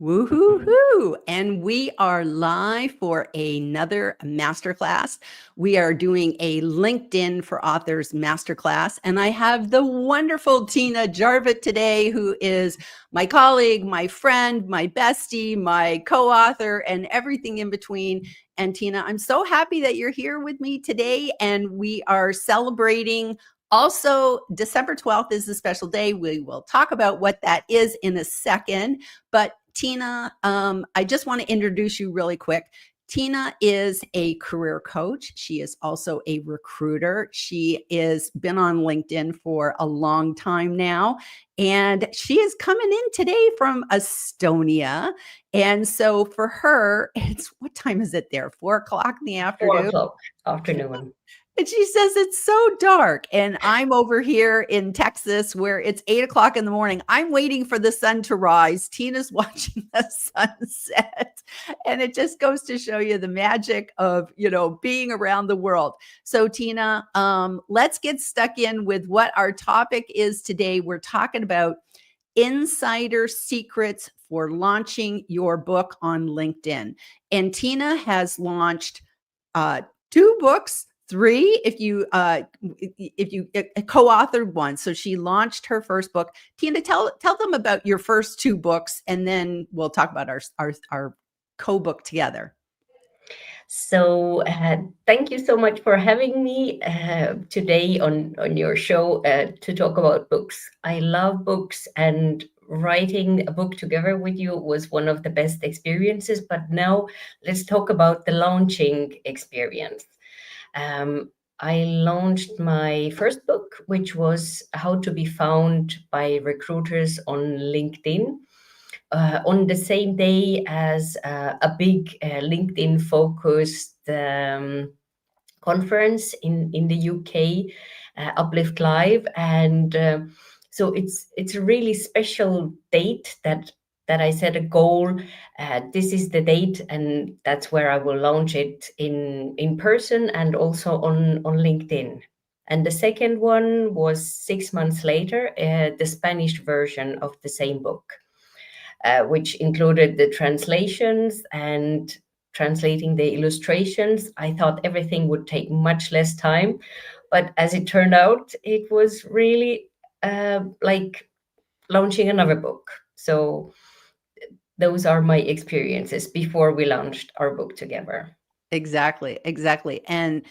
Woo-hoo-hoo. And we are live for another masterclass. We are doing a LinkedIn for Authors masterclass. And I have the wonderful Tina Jarvit today, who is my colleague, my friend, my bestie, my co-author, and everything in between. And Tina, I'm so happy that you're here with me today. And we are celebrating. Also, December 12th is a special day. We will talk about what that is in a second. But Tina, I just want to introduce you really quick. Tina is a career coach. She is also a recruiter. She has been on LinkedIn for a long time now, and she is coming in today from Estonia. And so for her, it's what time is it there? 4 o'clock in the 4 afternoon. o'clock afternoon. And she says it's so dark. And I'm over here in Texas where it's 8 o'clock in the morning. I'm waiting for the sun to rise. Tina's watching the sunset. And it just goes to show you the magic of, being around the world. So Tina, let's get stuck in with what our topic is today. We're talking about insider secrets for launching your book on LinkedIn. And Tina has launched 2 books, 3 if you co-authored one. So she launched her first book. Tina, tell them about your first 2 books, and then we'll talk about our co-book together. So thank you so much for having me today on your show to talk about books. I love books, and writing a book together with you was one of the best experiences. But now let's talk about the launching experience. I launched my first book, which was How to Be Found by Recruiters on LinkedIn, on the same day as a big LinkedIn focused conference in the UK, Uplift Live. And so it's a really special date that I set a goal. This is the date, and that's where I will launch it in person and also on LinkedIn. And the second one was 6 months later, the Spanish version of the same book, which included the translations and translating the illustrations. I thought everything would take much less time, but as it turned out, it was really like launching another book. So those are my experiences before we launched our book together. Exactly. And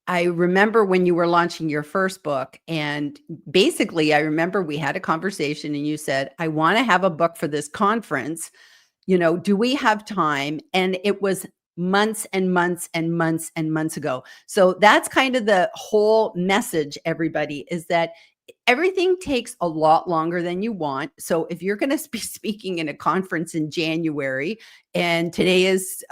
I remember when you were launching your first book, and basically I remember we had a conversation and you said, I want to have a book for this conference. Do we have time? And it was months and months and months and months ago. So that's kind of the whole message, everybody, is that everything takes a lot longer than you want. So if you're going to be speaking in a conference in January, and today is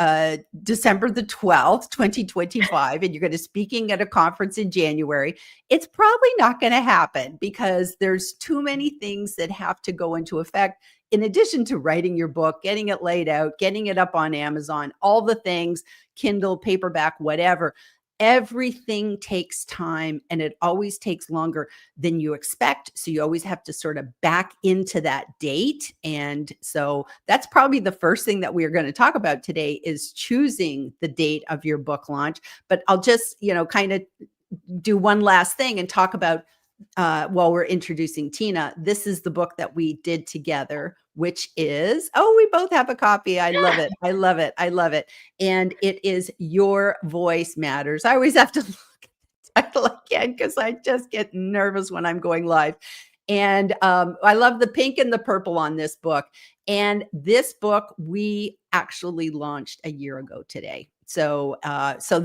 December the 12th, 2025, and you're going to speaking at a conference in January, it's probably not going to happen because there's too many things that have to go into effect. In addition to writing your book, getting it laid out, getting it up on Amazon, all the things, Kindle, paperback, whatever, everything takes time, and it always takes longer than you expect. So you always have to sort of back into that date. And so that's probably the first thing that we are going to talk about today is choosing the date of your book launch. But I'll just, kind of do one last thing and talk about while we're introducing Tina. This is the book that we did together, which is, we both have a copy. I love it. And it is Your Voice Matters. I always have to look at the title again because I just get nervous when I'm going live. And I love the pink and the purple on this book. And this book we actually launched a year ago today. So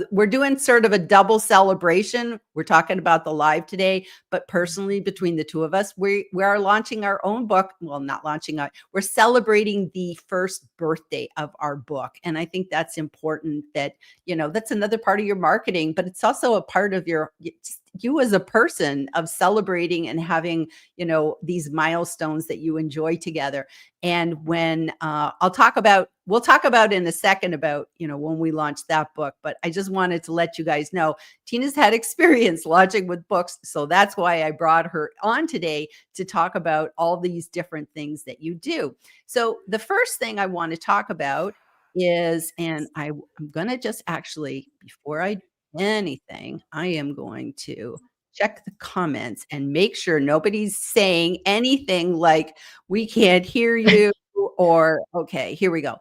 we're doing sort of a double celebration. We're talking about the live today, but personally, between the two of us, we are launching our own book. Well, not launching we're celebrating the first birthday of our book. And I think that's important that, that's another part of your marketing, but it's also a part of you as a person of celebrating and having, these milestones that you enjoy together. And when we'll talk about in a second about, when we launched that book, but I just wanted to let you guys know Tina's had experience launching with books. So that's why I brought her on today to talk about all these different things that you do. So the first thing I want to talk about is, and I'm going to just actually, before I do anything, I am going to check the comments and make sure nobody's saying anything like, we can't hear you, or, okay, here we go.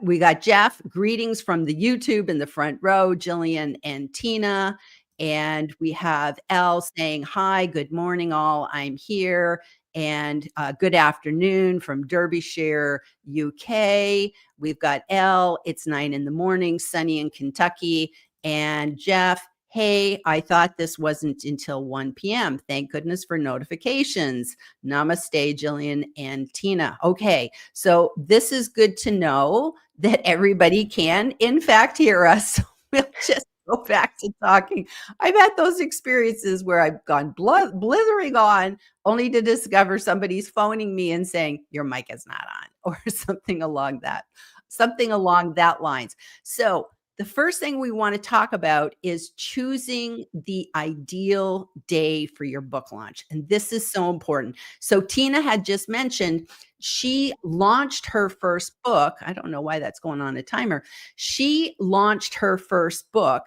We got Jeff, greetings from the YouTube in the front row, Jillian and Tina. And we have Elle saying, hi, good morning, all. I'm here. And good afternoon from Derbyshire, UK. We've got Elle. It's 9 a.m, sunny in Kentucky. And Jeff, hey, I thought this wasn't until 1 p.m. Thank goodness for notifications. Namaste, Jillian and Tina. Okay, so this is good to know that everybody can, in fact, hear us. We'll just go back to talking. I've had those experiences where I've gone blithering on only to discover somebody's phoning me and saying, your mic is not on, or something along that lines. So the first thing we want to talk about is choosing the ideal day for your book launch. And this is so important. So Tina had just mentioned she launched her first book. I don't know why that's going on a timer. She launched her first book.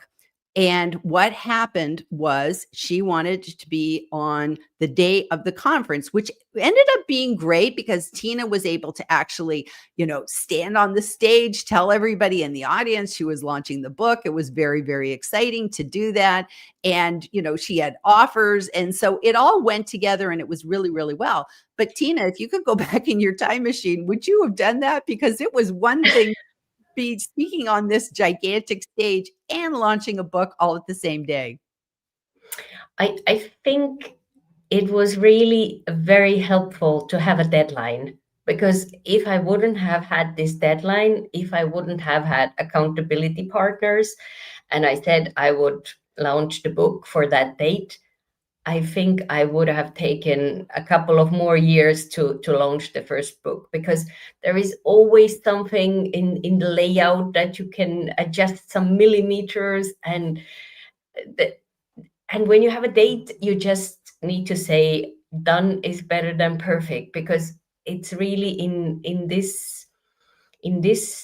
And what happened was she wanted to be on the day of the conference, which ended up being great because Tina was able to actually, stand on the stage, tell everybody in the audience she was launching the book. It was very, very exciting to do that. And, she had offers. And so it all went together and it was really, really well. But Tina, if you could go back in your time machine, would you have done that? Because it was one thing be speaking on this gigantic stage and launching a book all at the same day. I think it was really very helpful to have a deadline, because if I wouldn't have had this deadline, if I wouldn't have had accountability partners, and I said I would launch the book for that date, I think I would have taken a couple of more years to launch the first book, because there is always something in the layout that you can adjust some millimeters, and when you have a date, you just need to say done is better than perfect, because it's really in this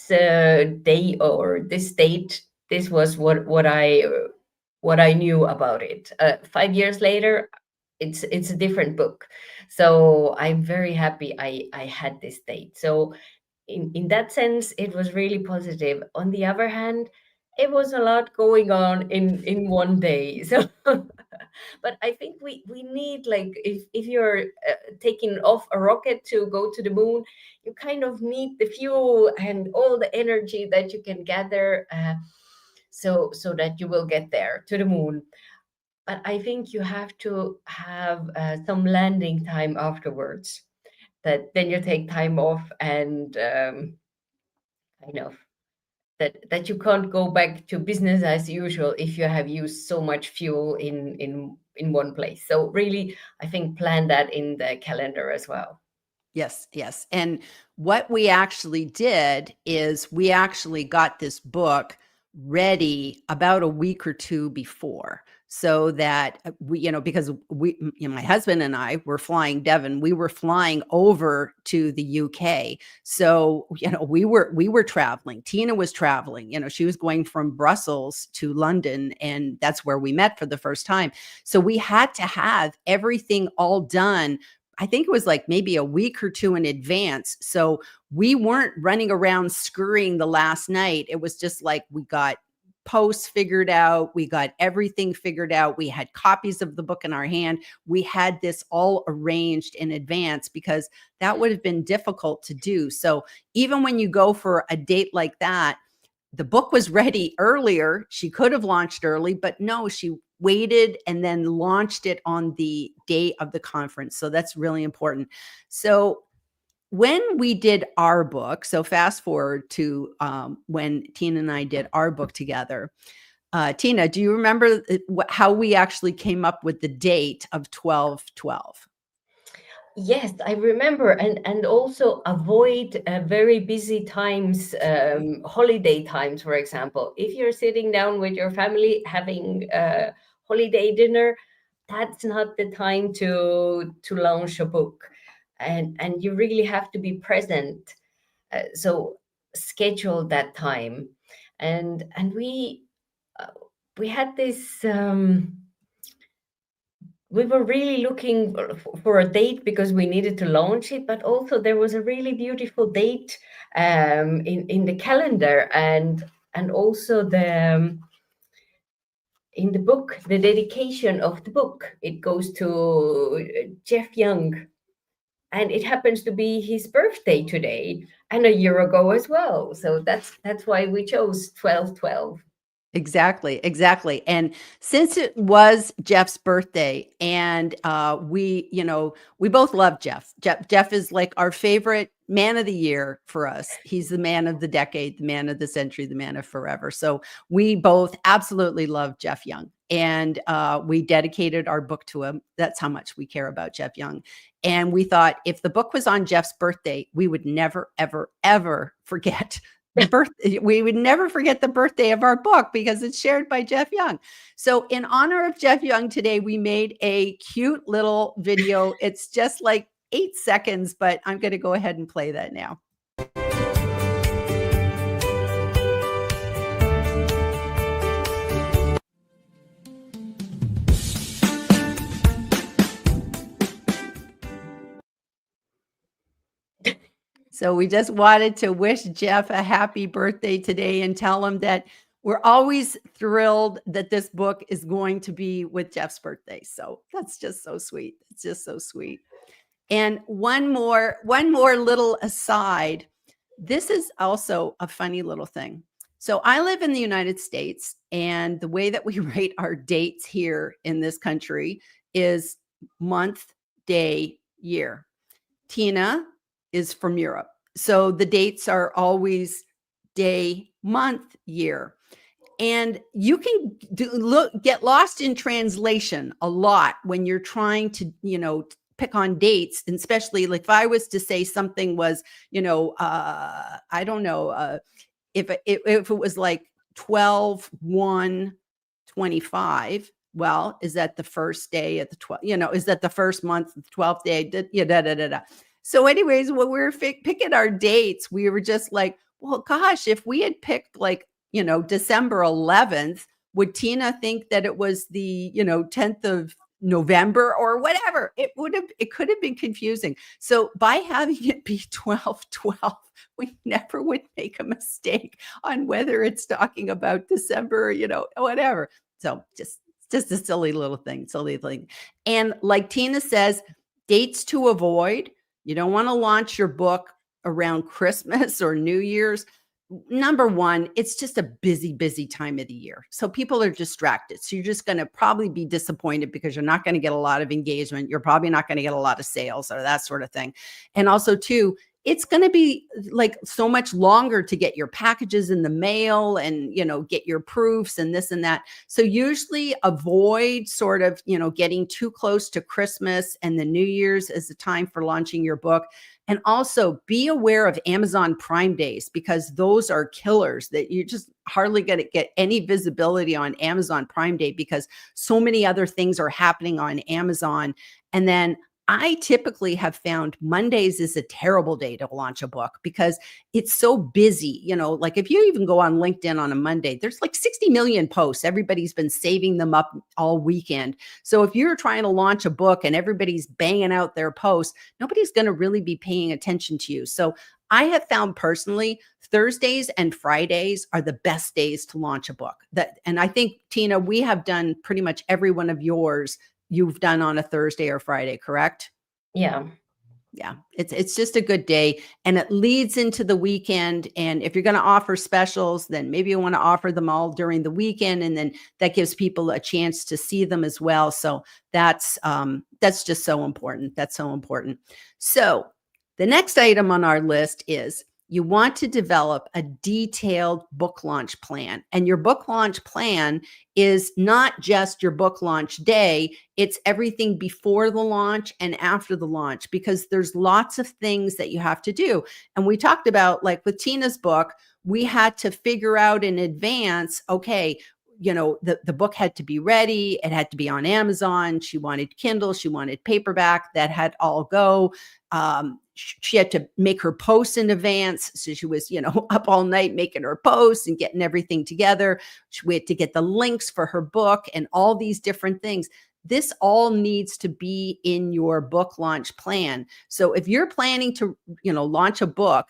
day or this date, this was what I knew about it. 5 years later, it's a different book. So I'm very happy I had this date. So in that sense, it was really positive. On the other hand, it was a lot going on in one day. So but I think we need, like, if you're taking off a rocket to go to the moon, you kind of need the fuel and all the energy that you can gather, so that you will get there to the moon. But I think you have to have some landing time afterwards, that then you take time off, and kind of that you can't go back to business as usual if you have used so much fuel in one place. So really, I think plan that in the calendar as well. Yes, yes. And what we actually did is we actually got this book ready about a week or two before, so that we, because my husband and I were flying Devon, we were flying over to the UK. So, we were traveling. Tina was traveling, she was going from Brussels to London, and that's where we met for the first time. So we had to have everything all done. I think it was like maybe a week or two in advance. So we weren't running around scurrying the last night. It was just like we got posts figured out. We got everything figured out. We had copies of the book in our hand. We had this all arranged in advance because that would have been difficult to do. So even when you go for a date like that, the book was ready earlier. She could have launched early, but no, she waited and then launched it on the day of the conference. So that's really important. So when we did our book, so fast forward to when Tina and I did our book together, Tina, do you remember how we actually came up with the date of 12/12? Yes, I remember, and also avoid very busy times, holiday times, for example. If you're sitting down with your family having a holiday dinner, that's not the time to launch a book, and you really have to be present. So schedule that time, and uh, we had this. We were really looking for a date because we needed to launch it, but also there was a really beautiful date in the calendar, and also the in the book, the dedication of the book, it goes to Jeff Young, and it happens to be his birthday today and a year ago as well. So that's why we chose 12/12. Exactly, exactly. And since it was Jeff's birthday, and we both love Jeff. Jeff is like our favorite man of the year for us. He's the man of the decade, the man of the century, the man of forever. So we both absolutely love Jeff Young, and we dedicated our book to him. That's how much we care about Jeff Young. And we thought if the book was on Jeff's birthday, we would never, ever, ever forget the birthday. We would never forget the birthday of our book because it's shared by Jeff Young. So in honor of Jeff Young today, we made a cute little video. It's just like 8 seconds, but I'm going to go ahead and play that now. So we just wanted to wish Jeff a happy birthday today and tell him that we're always thrilled that this book is going to be with Jeff's birthday. So that's just so sweet. It's just so sweet. And one more little aside. This is also a funny little thing. So I live in the United States, and the way that we write our dates here in this country is month, day, year. Tina is from Europe. So the dates are always day, month, year. And you can get lost in translation a lot when you're trying to, pick on dates, and especially like if I was to say something was, I don't know, if it was like 12/1/25, well, is that the first day of the 12, is that the first month, the 12th day? So anyways, when we were picking our dates, we were just like, well, gosh, if we had picked like, December 11th, would Tina think that it was the, 10th of November or whatever? It could have been confusing. So by having it be 12/12, we never would make a mistake on whether it's talking about December, whatever. So just a silly little thing, silly thing. And like Tina says, dates to avoid. You don't want to launch your book around Christmas or New Year's. Number one, it's just a busy, busy time of the year. So people are distracted. So you're just going to probably be disappointed because you're not going to get a lot of engagement. You're probably not going to get a lot of sales or that sort of thing. And also, too, it's going to be like so much longer to get your packages in the mail and, get your proofs and this and that. So usually avoid sort of, getting too close to Christmas and the New Year's as the time for launching your book. And also be aware of Amazon Prime days, because those are killers that you just hardly going to get any visibility on Amazon Prime Day because so many other things are happening on Amazon. And then I typically have found Mondays is a terrible day to launch a book because it's so busy. Like if you even go on LinkedIn on a Monday, there's like 60 million posts. Everybody's been saving them up all weekend. So if you're trying to launch a book and everybody's banging out their posts, nobody's going to really be paying attention to you. So I have found personally Thursdays and Fridays are the best days to launch a book. And I think, Tina, we have done pretty much every one of yours you've done on a Thursday or Friday, correct? Yeah. Yeah, it's just a good day, and it leads into the weekend. And if you're going to offer specials, then maybe you want to offer them all during the weekend, and then that gives people a chance to see them as well. So that's just so important. That's so important. So the next item on our list is you want to develop a detailed book launch plan. And your book launch plan is not just your book launch day, it's everything before the launch and after the launch, because there's lots of things that you have to do. And we talked about, like with Tina's book, we had to figure out in advance, okay, the book had to be ready. It had to be on Amazon. She wanted Kindle. She wanted paperback. That had all go. She had to make her posts in advance. So she was, up all night making her posts and getting everything together. We had to get the links for her book and all these different things. This all needs to be in your book launch plan. So if you're planning to, launch a book,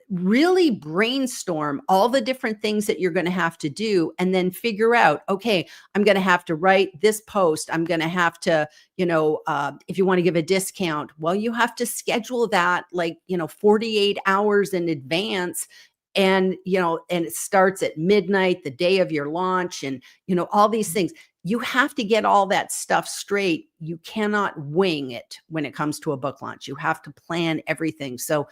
really brainstorm all the different things that you're going to have to do, and then figure out, okay, I'm going to have to write this post. I'm going to have to, if you want to give a discount, well, you have to schedule that 48 hours in advance. And, and it starts at midnight, the day of your launch, and, all these things. You have to get all that stuff straight. You cannot wing it when it comes to a book launch. You have to plan everything. So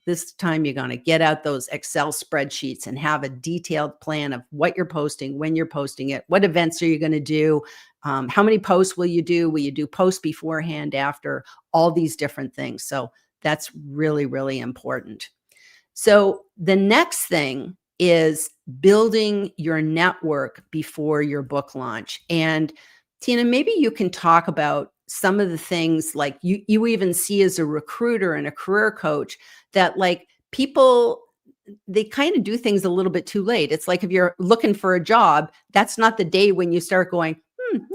this time you're going to get out those Excel spreadsheets and have a detailed plan of what you're posting, when you're posting it, what events are you going to do, how many posts will you do? Will you do posts beforehand, after, all these different things. So that's really, really important. So the next thing is building your network before your book launch. And Tina, maybe you can talk about some of the things like you even see as a recruiter and a career coach, that people, they kind of do things a little bit too late. It's like if you're looking for a job, that's not the day when you start going,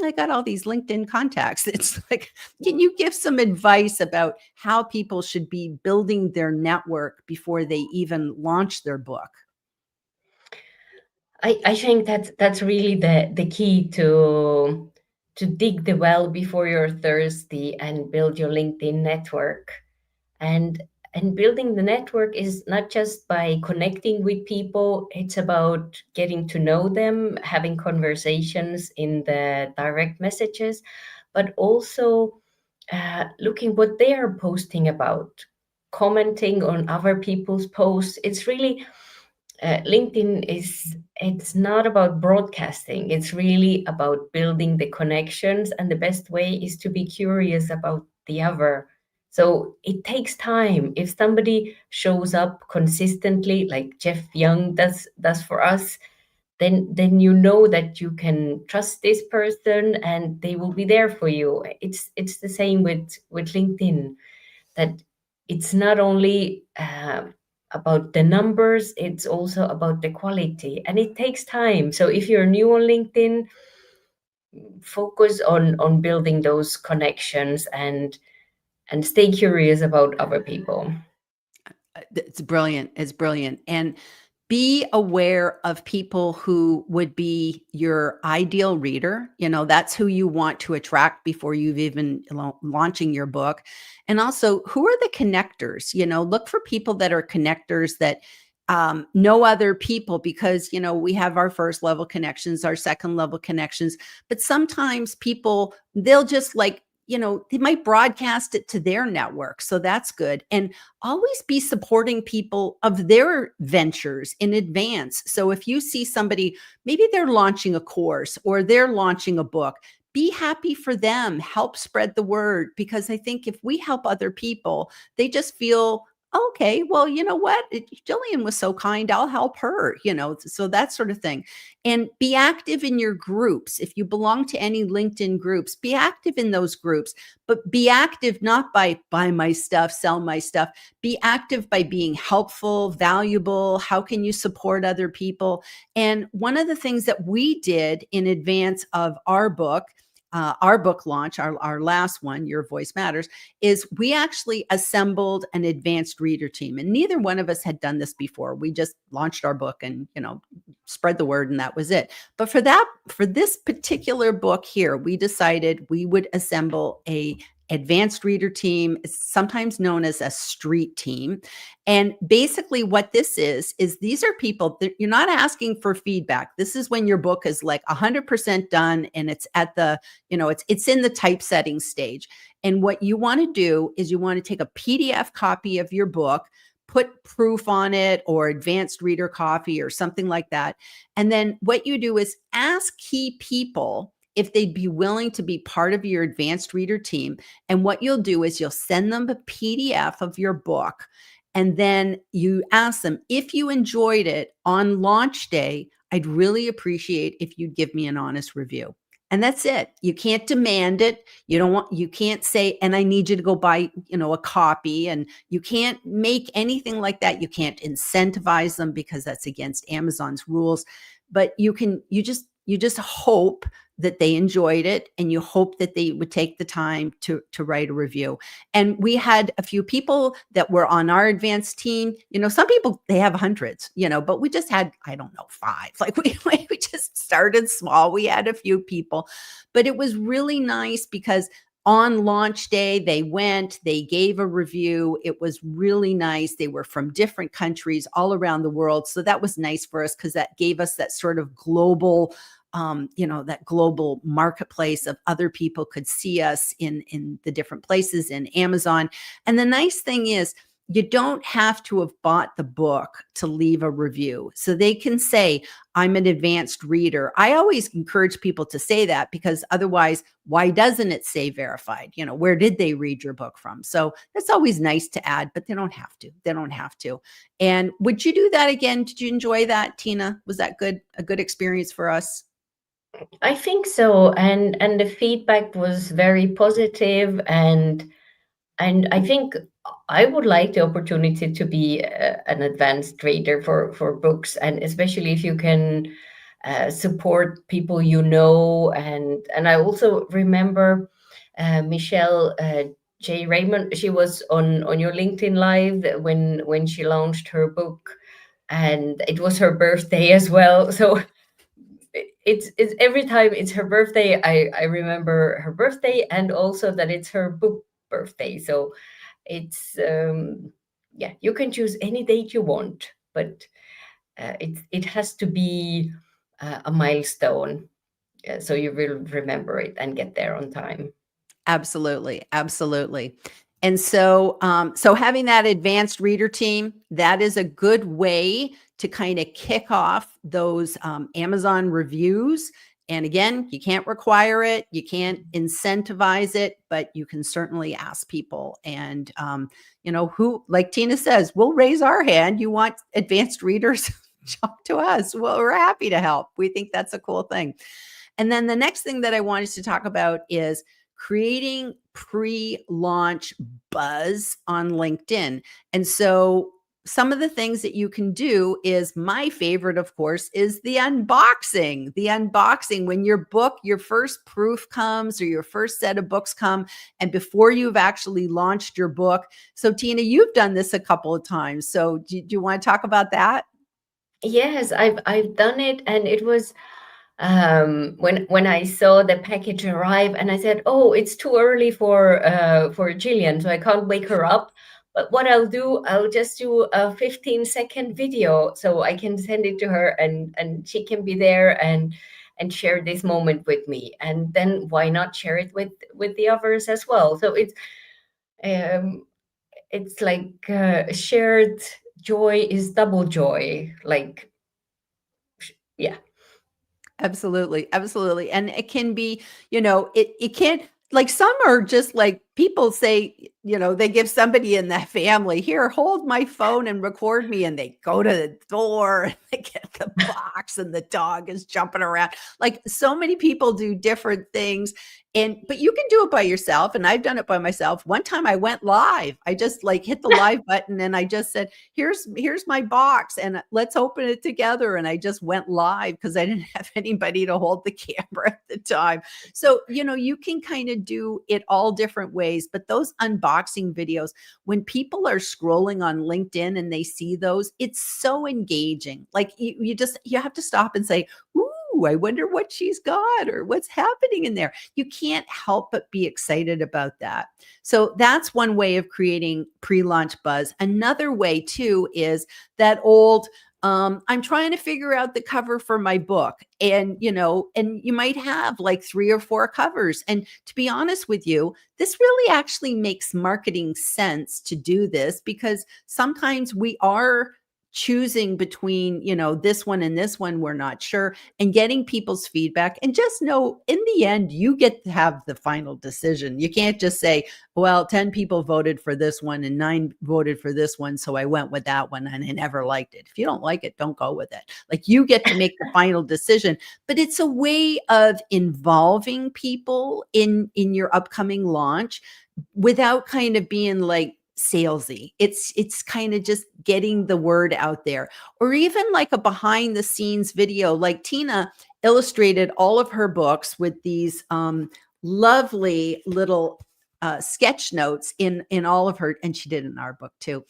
I got all these LinkedIn contacts. It's like, can you give some advice about how people should be building their network before they even launch their book? I think that's really the key to dig the well before you're thirsty and build your LinkedIn network. And building the network is not just by connecting with people, it's about getting to know them, having conversations in the direct messages, but also looking what they are posting about, commenting on other people's posts. It's really LinkedIn it's not about broadcasting. It's really about building the connections, and the best way is to be curious about the other. So it takes time. If somebody shows up consistently, like Jeff Young does for us, then you know that you can trust this person and they will be there for you. It's the same with LinkedIn, that it's not only about the numbers, it's also about the quality, and it takes time. So if you're new on LinkedIn, focus on building those connections and stay curious about other people. It's brilliant. It's brilliant. And be aware of people who would be your ideal reader. That's who you want to attract before you've even launching your book. And also, who are the connectors? Look for people that are connectors that know other people, because, we have our first level connections, our second level connections, but sometimes people, they'll just they might broadcast it to their network. So that's good. And always be supporting people of their ventures in advance. So if you see somebody, maybe they're launching a course or they're launching a book, be happy for them, help spread the word. Because I think if we help other people, they just feel, okay, well, you know what? Jillian was so kind, I'll help her, so that sort of thing. And be active in your groups. If you belong to any LinkedIn groups, be active in those groups, but be active not by buy my stuff, sell my stuff. Be active by being helpful, valuable. How can you support other people? And one of the things that we did in advance of our book launch, our last one, Your Voice Matters, is we actually assembled an advanced reader team. And neither one of us had done this before. We just launched our book and, spread the word, and that was it. But for this particular book here, we decided we would assemble a advanced reader team. It's sometimes known as a street team. And basically what this is these are people that you're not asking for feedback. This is when your book is 100% done and it's at the, it's in the typesetting stage. And what you want to do is you want to take a PDF copy of your book, put proof on it or advanced reader coffee or something like that. And then what you do is ask key people if they'd be willing to be part of your advanced reader team. And what you'll do is you'll send them a PDF of your book. And then you ask them, if you enjoyed it on launch day, I'd really appreciate if you'd give me an honest review. And that's it. You can't demand it. You can't say, and I need you to go buy, a copy, and you can't make anything like that. You can't incentivize them because that's against Amazon's rules. But you just hope that they enjoyed it, and you hope that they would take the time to write a review. And we had a few people that were on our advanced team. Some people, they have hundreds, but we just had, I don't know, 5. Like we just started small. We had a few people, but it was really nice because on launch day, they gave a review. It was really nice. They were from different countries all around the world. So that was nice for us because that gave us that sort of global, that global marketplace of other people could see us in the different places in Amazon. And the nice thing is, you don't have to have bought the book to leave a review. So they can say, I'm an advanced reader. I always encourage people to say that, because otherwise, why doesn't it say verified? Where did they read your book from? So that's always nice to add, but they don't have to. They don't have to. And would you do that again? Did you enjoy that, Tina? Was that a good experience for us? I think so, and the feedback was very positive, and I think I would like the opportunity to be an advanced reader for books, and especially if you can support people and I also remember Michelle J. Raymond. She was on your LinkedIn Live when she launched her book, and it was her birthday as well. So it's every time it's her birthday, I remember her birthday, and also that it's her book birthday. So it's yeah, you can choose any date you want, but it has to be a milestone, so you will remember it and get there on time. Absolutely, absolutely. And so having that advanced reader team, that is a good way to kind of kick off those Amazon reviews. And again, you can't require it, you can't incentivize it, but you can certainly ask people. And who, like Tina says, we'll raise our hand. You want advanced readers? Talk to us. Well, we're happy to help. We think that's a cool thing. And then the next thing that I wanted to talk about is creating pre-launch buzz on LinkedIn. And so some of the things that you can do is, my favorite, of course, is the unboxing. The unboxing, when your first proof comes, or your first set of books come, and before you've actually launched your book. So Tina, you've done this a couple of times. So do you want to talk about that? Yes, I've done it, and it was when I saw the package arrive, and I said, "Oh, it's too early for Jillian, so I can't wake her up." But what I'll do, I'll just do a 15-second video so I can send it to her, and she can be there and share this moment with me. And then why not share it with the others as well? So um, it's like shared joy is double joy. Like, yeah. Absolutely. Absolutely. And it can be, it can't, like, some are just like, people say, they give somebody in the family, here, hold my phone and record me. And they go to the door and they get the box and the dog is jumping around. Like, so many people do different things. But you can do it by yourself. And I've done it by myself. One time I went live. I just like hit the live button and I just said, here's my box and let's open it together. And I just went live because I didn't have anybody to hold the camera at the time. So, you can kind of do it all different ways. But those unboxing videos, when people are scrolling on LinkedIn and they see those, it's so engaging. Like, you have to stop and say, ooh, I wonder what she's got or what's happening in there. You can't help but be excited about that. So that's one way of creating pre-launch buzz. Another way too is that old, I'm trying to figure out the cover for my book. And, and you might have like 3 or 4 covers. And to be honest with you, this really actually makes marketing sense to do this, because sometimes we are choosing between, this one and this one, we're not sure, and getting people's feedback. And just know, in the end, you get to have the final decision. You can't just say, well, 10 people voted for this one and 9 voted for this one, so I went with that one and I never liked it. If you don't like it, don't go with it. Like, you get to make the final decision. But it's a way of involving people in your upcoming launch without kind of being like salesy. It's kind of just getting the word out there. Or even like a behind the scenes video. Like, Tina illustrated all of her books with these lovely little sketch notes in all of her, and she did in our book too.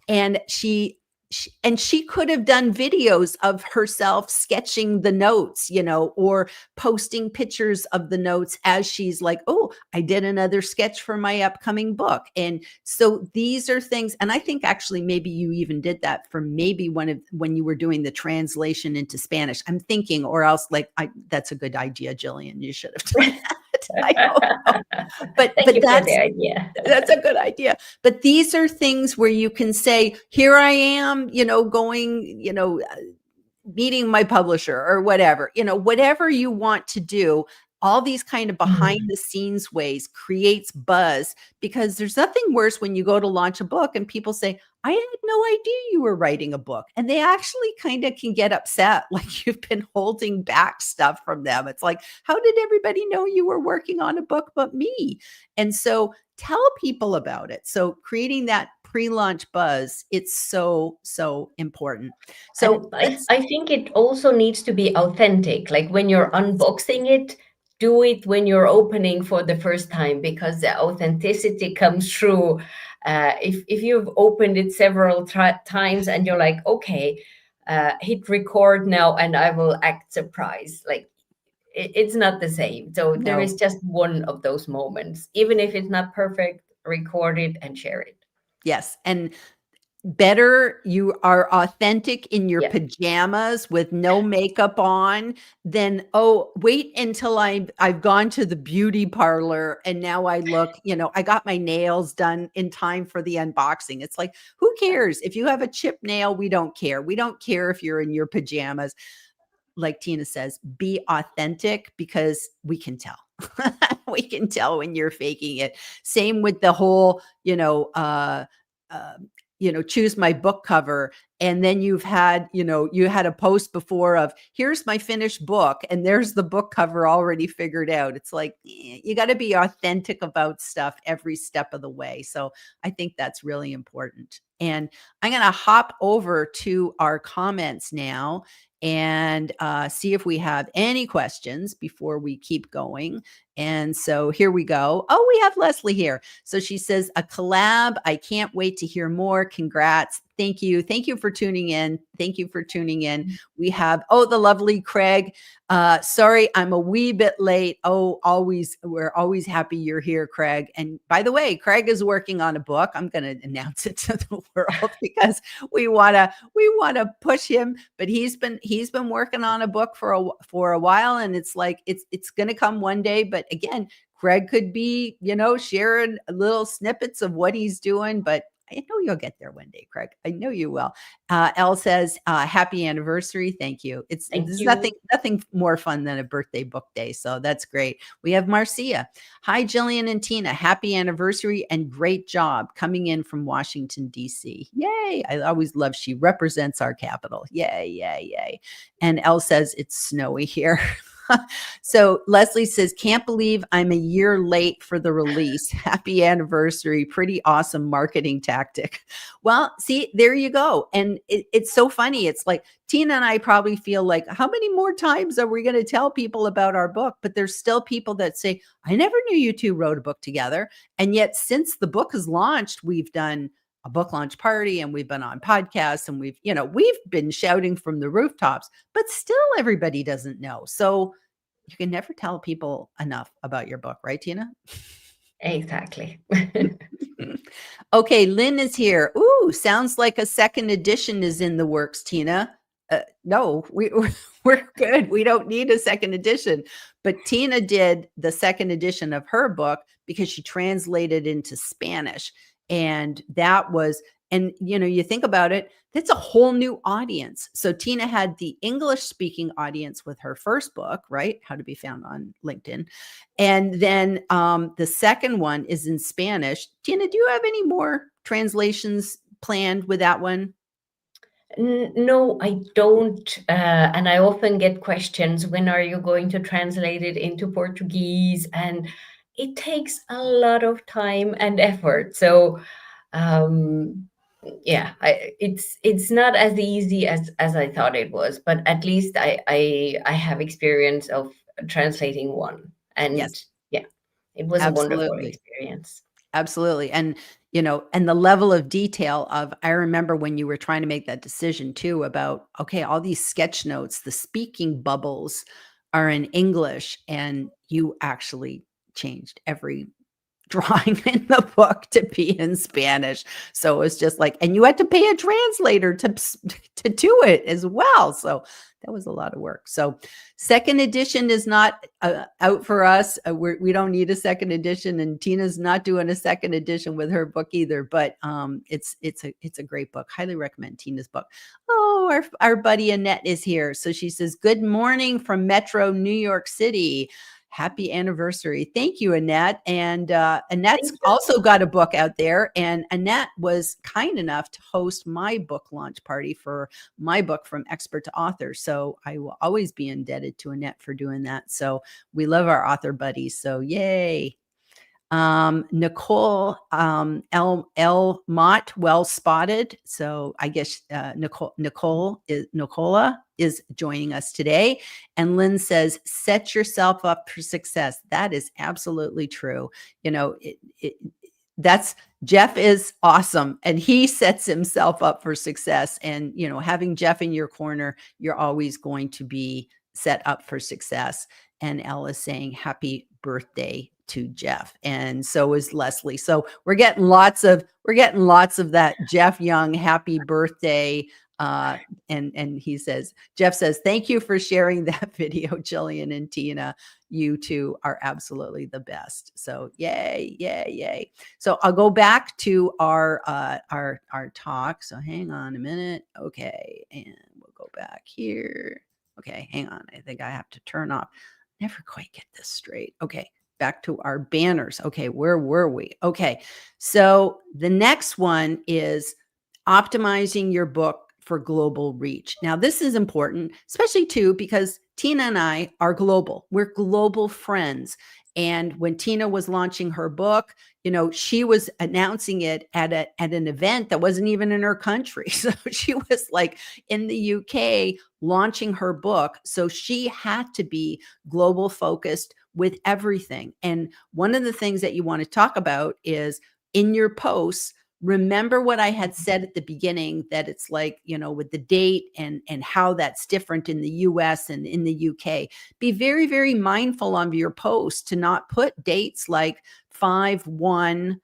And she could have done videos of herself sketching the notes, or posting pictures of the notes as she's like, oh, I did another sketch for my upcoming book. And so these are things, and I think actually maybe you even did that for maybe when you were doing the translation into Spanish. I'm thinking, or else that's a good idea, Jillian. You should have done that. I don't know. But Thank you for the idea. That's a good idea. But these are things where you can say, here I am, going, meeting my publisher or whatever, whatever you want to do. All these kind of behind the scenes ways creates buzz, because there's nothing worse when you go to launch a book and people say, I had no idea you were writing a book. And they actually kind of can get upset, like you've been holding back stuff from them. It's like, how did everybody know you were working on a book but me? And so tell people about it. So creating that pre-launch buzz, it's so, so important. So I think it also needs to be authentic. Like when you're unboxing it, do it when you're opening for the first time, because the authenticity comes through. If you've opened it several times and you're like, okay, hit record now and I will act surprised. Like it's not the same. So there is just one of those moments. Even if it's not perfect, record it and share it. Yes. And better you are authentic in your pajamas with no makeup on than, oh, wait until I've gone to the beauty parlor and now I look, I got my nails done in time for the unboxing. It's like, who cares? If you have a chipped nail, we don't care. We don't care if you're in your pajamas. Like Tina says, be authentic, because we can tell. We can tell when you're faking it. Same with the whole, choose my book cover. And then you had a post before of, here's my finished book, and there's the book cover already figured out. It's like, you got to be authentic about stuff every step of the way. So I think that's really important. And I'm going to hop over to our comments now and see if we have any questions before we keep going. And so here we go. Oh, we have Leslie here. So she says, a collab. I can't wait to hear more. Congrats. Thank you. Thank you for tuning in. Thank you for tuning in. We have, the lovely Craig. Sorry, I'm a wee bit late. We're always happy you're here, Craig. And by the way, Craig is working on a book. I'm going to announce it to the world because we want to push him, but he's been working on a book for a while, and it's like, it's going to come one day. But again, Craig could be, sharing little snippets of what he's doing, but I know you'll get there one day, Craig. I know you will. Elle says, happy anniversary. Thank you. There's nothing more fun than a birthday book day. So that's great. We have Marcia. Hi, Jillian and Tina. Happy anniversary and great job coming in from Washington, D.C. Yay. I always love, she represents our capital. Yay, yay, yay. And Elle says, it's snowy here. So Leslie says, can't believe I'm a year late for the release. Happy anniversary. Pretty awesome marketing tactic. Well, see, there you go. And it's so funny. It's like Tina and I probably feel like, how many more times are we going to tell people about our book? But there's still people that say, I never knew you two wrote a book together. And yet since the book is launched, we've done a book launch party and we've been on podcasts and we've been shouting from the rooftops, but still everybody doesn't know. So you can never tell people enough about your book, right, Tina? Exactly. Okay, Lynn is here. Ooh, sounds like a second edition is in the works, Tina. No, we're good. We don't need a second edition. But Tina did the second edition of her book because she translated into Spanish. And that was, and you think about it, that's a whole new audience. So Tina had the English speaking audience with her first book, right? How to Be Found on LinkedIn. And then the second one is in Spanish. Tina, do you have any more translations planned with that one? No, I don't. And I often get questions, when are you going to translate it into Portuguese? And it takes a lot of time and effort. So, um, yeah, it's not as easy as I thought it was, but at least I have experience of translating one. And Yes, yeah, it was a wonderful absolutely. experience. Absolutely. And, and the level of detail of, I remember when you were trying to make that decision too about, okay, all these sketch notes, the speaking bubbles are in English, and you actually changed every drawing in the book to be in Spanish. So it was just like, and you had to pay a translator to do it as well. So that was a lot of work. So second edition is not out for us. We don't need a second edition, and Tina's not doing a second edition with her book either. But it's a great book. Highly recommend Tina's book. Oh, our buddy Annette is here. So she says, "Good morning from Metro New York City. Happy anniversary." Thank you, Annette. And Annette's Thank you. also got a book out there. And Annette was kind enough to host my book launch party for my book, From Expert to Author. So I will always be indebted to Annette for doing that. So we love our author buddies. So yay. Nicole L Mott, well spotted. So I guess Nicola is joining us today. And Lynn says, set yourself up for success. That is absolutely true. That's Jeff is awesome, and he sets himself up for success. And having Jeff in your corner, you're always going to be set up for success. And Elle is saying happy birthday to Jeff, and so is Leslie. So we're getting lots of that Jeff Young happy birthday. And Jeff says, thank you for sharing that video, Jillian and Tina. You two are absolutely the best. So yay, yay, yay. So I'll go back to our talk. So hang on a minute. Okay, and we'll go back here. Okay, hang on. I think I have to turn off. Never quite get this straight. Okay, back to our banners. Okay, where were we? Okay, so the next one is optimizing your book for global reach. Now, this is important, especially too, because Tina and I are global. We're global friends. And when Tina was launching her book, she was announcing it at an event that wasn't even in her country. So she was like in the UK launching her book. So she had to be global focused with everything. And one of the things that you want to talk about is in your posts, remember what I had said at the beginning, that it's like, with the date and how that's different in the US and in the UK. Be very, very mindful of your posts to not put dates like 5/1,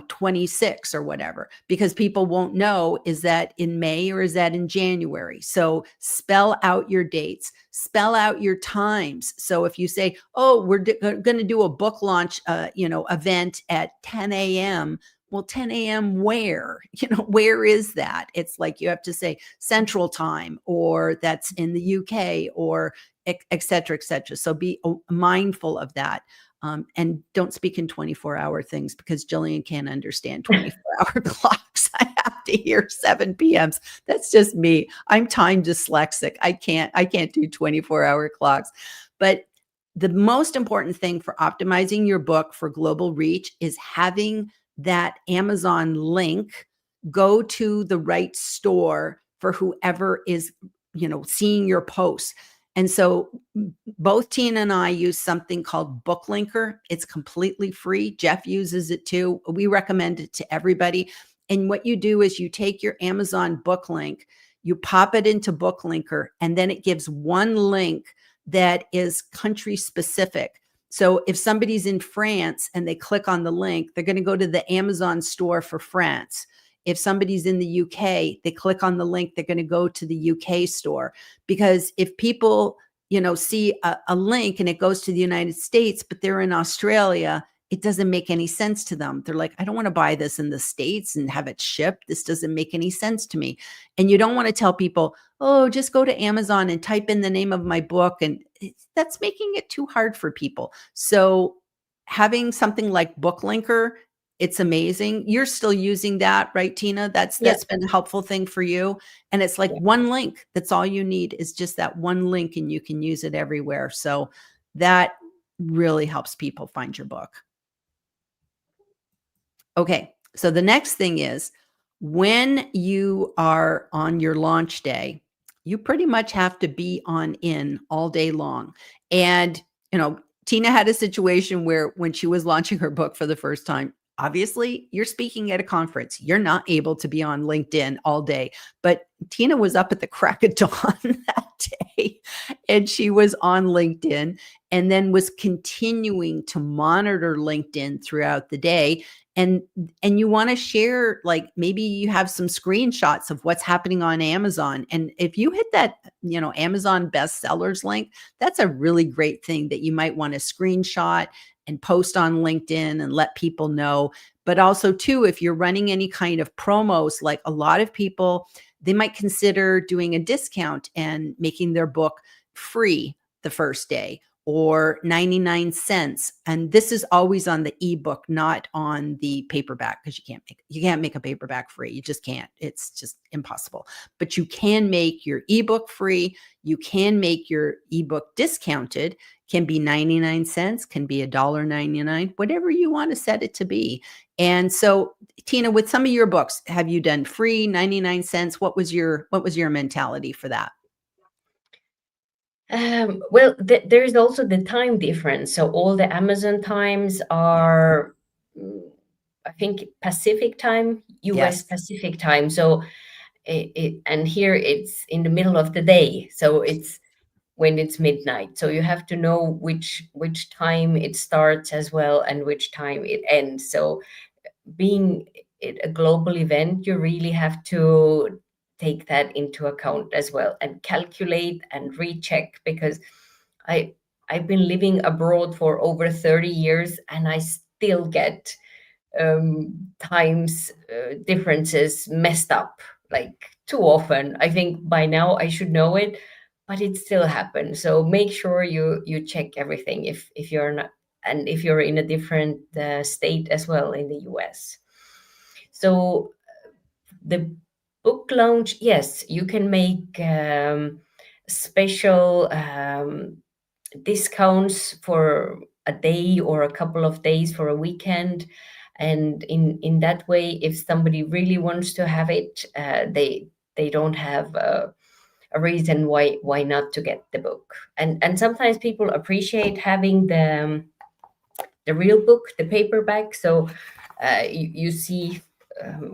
26 or whatever, because people won't know, is that in May or is that in January? So spell out your dates, spell out your times. So if you say, oh, we're going to do a book launch, event at 10 a.m., well, 10 a.m. where? Where is that? It's like you have to say Central Time, or that's in the UK, or et cetera, et cetera. So be mindful of that. And don't speak in 24-hour things, because Jillian can't understand 24-hour clocks. I have to hear 7 p.m.s. That's just me. I'm time dyslexic. I can't do 24-hour clocks. But the most important thing for optimizing your book for global reach is having that Amazon link go to the right store for whoever is, seeing your posts. And so both Tina and I use something called Booklinker. It's completely free. Jeff uses it too. We recommend it to everybody. And what you do is you take your Amazon book link, you pop it into Booklinker, and then it gives one link that is country specific. So if somebody's in France and they click on the link, they're going to go to the Amazon store for France. if somebody's in the UK, they click on the link, they're going to go to the UK store. Because if people, see a link and it goes to the United States, but they're in Australia, it doesn't make any sense to them. They're like, I don't want to buy this in the States and have it shipped. This doesn't make any sense to me. And you don't want to tell people, oh, just go to Amazon and type in the name of my book. And that's making it too hard for people. So having something like BookLinker, it's amazing. You're still using that, right, Tina? That's Yeah, been a helpful thing for you. And it's like yeah. one link. That's all you need is just that one link, and you can use it everywhere. So that really helps people find your book. Okay. So the next thing is, when you are on your launch day, you pretty much have to be on in all day long. And, Tina had a situation where when she was launching her book for the first time, obviously you're speaking at a conference. You're not able to be on LinkedIn all day. But Tina was up at the crack of dawn that day, and she was on LinkedIn, and then was continuing to monitor LinkedIn throughout the day. And you want to share, like, maybe you have some screenshots of what's happening on Amazon. And if you hit that, Amazon bestsellers link, that's a really great thing that you might want to screenshot and post on LinkedIn and let people know. But also too, if you're running any kind of promos, like a lot of people, they might consider doing a discount and making their book free the first day, or 99 cents. And this is always on the ebook, not on the paperback, because you can't make a paperback free. You just can't. It's just impossible. But you can make your ebook free. You can make your ebook discounted. Can be 99 cents, can be $1.99, whatever you want to set it to be. And so, Tina, with some of your books, have you done free, 99 cents? What was your mentality for that? Well, there is also the time difference. So all the Amazon times Yeah. are, I think, Pacific time, US Yes. Pacific time. So and here it's in the middle of the day. So it's when it's midnight. So you have to know which time it starts as well and which time it ends. So being it a global event, you really have to take that into account as well and calculate and recheck, because I I've been living abroad for over 30 years and I still get times differences messed up, like, too often. I think by now I should know it, but it still happens. So make sure you check everything if you're not, and if you're in a different state as well in the US. So the book launch, yes, you can make special discounts for a day or a couple of days for a weekend. And in that way, if somebody really wants to have it, they don't have a reason why not to get the book. And sometimes people appreciate having the real book, the paperback. So you see,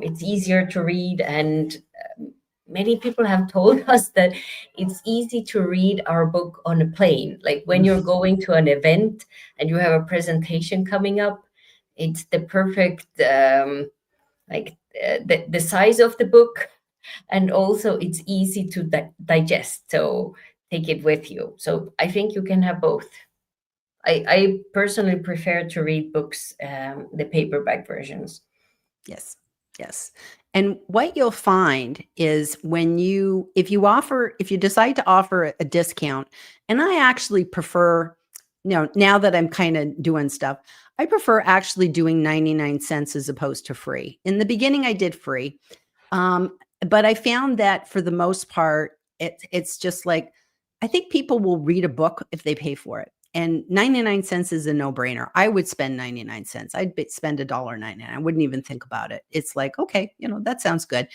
it's easier to read. And many people have told us that it's easy to read our book on a plane. Like when you're going to an event and you have a presentation coming up, it's the perfect, the size of the book. And also it's easy to digest. So take it with you. So I think you can have both. I personally prefer to read books, the paperback versions. Yes. Yes. And what you'll find is if you decide to offer a discount, and I actually prefer, now that I'm kind of doing stuff, I prefer actually doing 99 cents as opposed to free. In the beginning, I did free. But I found that for the most part, it's just like, I think people will read a book if they pay for it. And 99 cents is a no-brainer. I would spend 99 cents. Spend $1.99. I wouldn't even think about it. It's like, okay, that sounds good.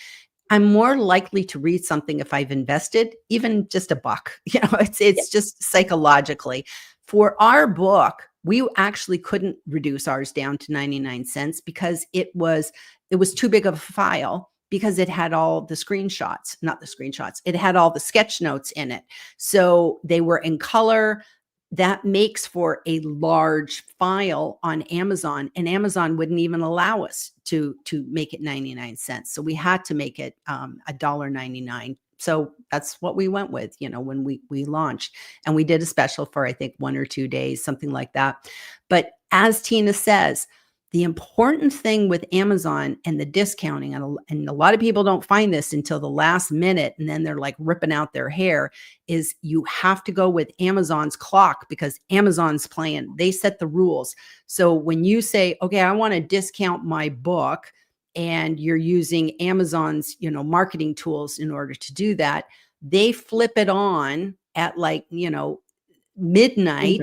I'm more likely to read something if I've invested, even just a buck. Yeah. It's just psychologically. For our book, we actually couldn't reduce ours down to 99 cents because it was too big of a file, because it had all the screenshots, not the screenshots. It had all the sketch notes in it. So they were in color. that makes for a large file on Amazon, and Amazon wouldn't even allow us to make it 99 cents. So we had to make it $1.99. So that's what we went with, when we launched, and we did a special for, I think, 1 or 2 days, something like that. But as Tina says, the important thing with Amazon and the discounting, and a lot of people don't find this until the last minute, and then they're like ripping out their hair, is you have to go with Amazon's clock, because Amazon's playing. They set the rules. So when you say, okay, I want to discount my book, and you're using Amazon's, marketing tools in order to do that, they flip it on at like, midnight Midnight.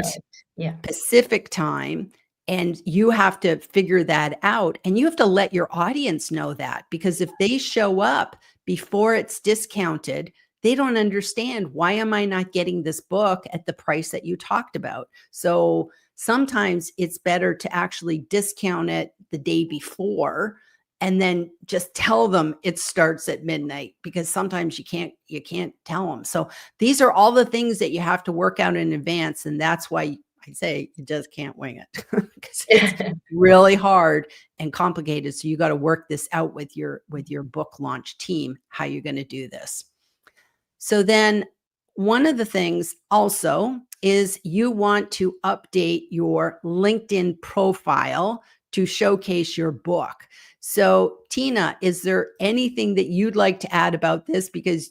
Yeah. Pacific time. And you have to figure that out. And you have to let your audience know that, because if they show up before it's discounted, they don't understand, why am I not getting this book at the price that you talked about? So sometimes it's better to actually discount it the day before, and then just tell them it starts at midnight, because sometimes you can't tell them. So these are all the things that you have to work out in advance. And that's why I say you just can't wing it, because it's really hard and complicated. So you got to work this out with your book launch team, how you're going to do this. So then one of the things also is you want to update your LinkedIn profile to showcase your book. So Tina, is there anything that you'd like to add about this? Because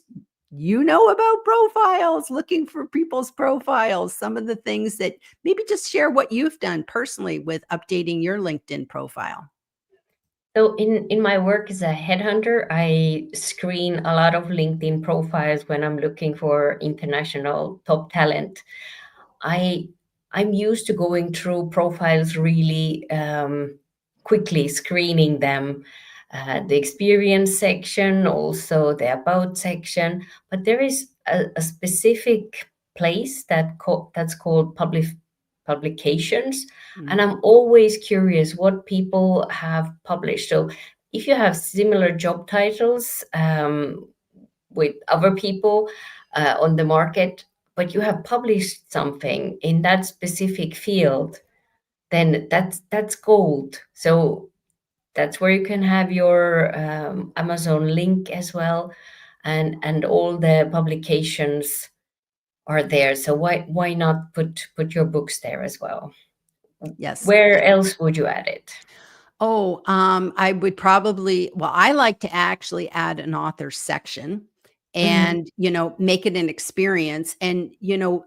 you know about profiles, looking for people's profiles, some of the things that, maybe just share what you've done personally with updating your LinkedIn profile. So in my work as a headhunter, I screen a lot of LinkedIn profiles when I'm looking for international top talent. I'm used to going through profiles really quickly, screening them, the experience section, also the about section. But there is a specific place that's called publications, and I'm always curious what people have published. So if you have similar job titles with other people on the market, but you have published something in that specific field, then that's gold. So that's where you can have your Amazon link as well, and all the publications are there. So why not put your books there as well? Yes. Where else would you add it? Oh, I would probably, well, I like to actually add an author section and, make it an experience. And,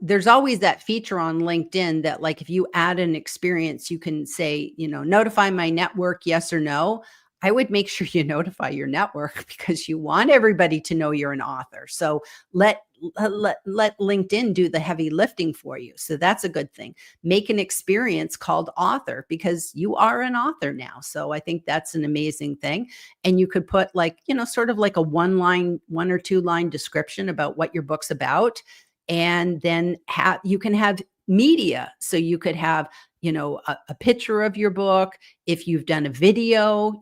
there's always that feature on LinkedIn that, like, if you add an experience, you can say, notify my network, yes or no. I would make sure you notify your network, because you want everybody to know you're an author. So let LinkedIn do the heavy lifting for you. So that's a good thing. Make an experience called author, because you are an author now. So I think that's an amazing thing. And you could put, like, sort of like a 1 or 2 line description about what your book's about. And then you can have media. So you could have, a picture of your book. If you've done a video,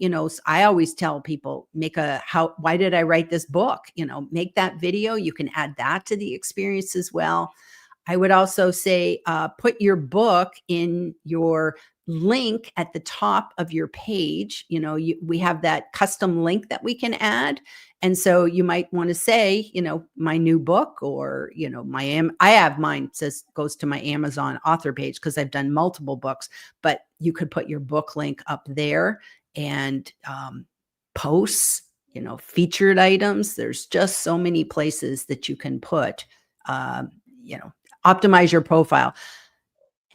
I always tell people, why did I write this book? Make that video. You can add that to the experience as well. I would also say, put your book in your link at the top of your page. We have that custom link that we can add. And so you might want to say, my new book, or, I have mine goes to my Amazon author page, because I've done multiple books, but you could put your book link up there, and posts, featured items. There's just so many places that you can put, optimize your profile.